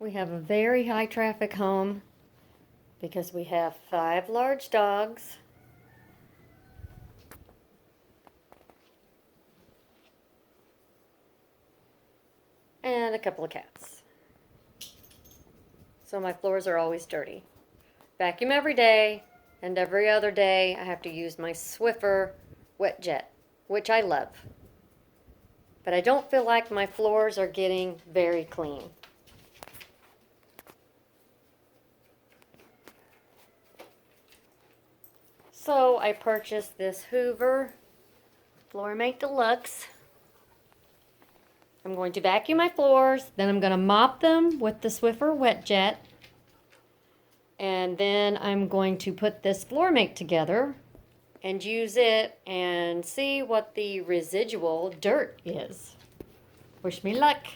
We have a very high traffic home because we have 5 large dogs, and a couple of cats. So my floors are always dirty. Vacuum every day, and every other day I have to use my Swiffer Wet Jet, which I love. But I don't feel like my floors are getting very clean. So I purchased this Hoover Floor Mate Deluxe. I'm going to vacuum my floors, then I'm going to mop them with the Swiffer Wet Jet, and then I'm going to put this floor mate together and use it and see what the residual dirt is. Wish me luck.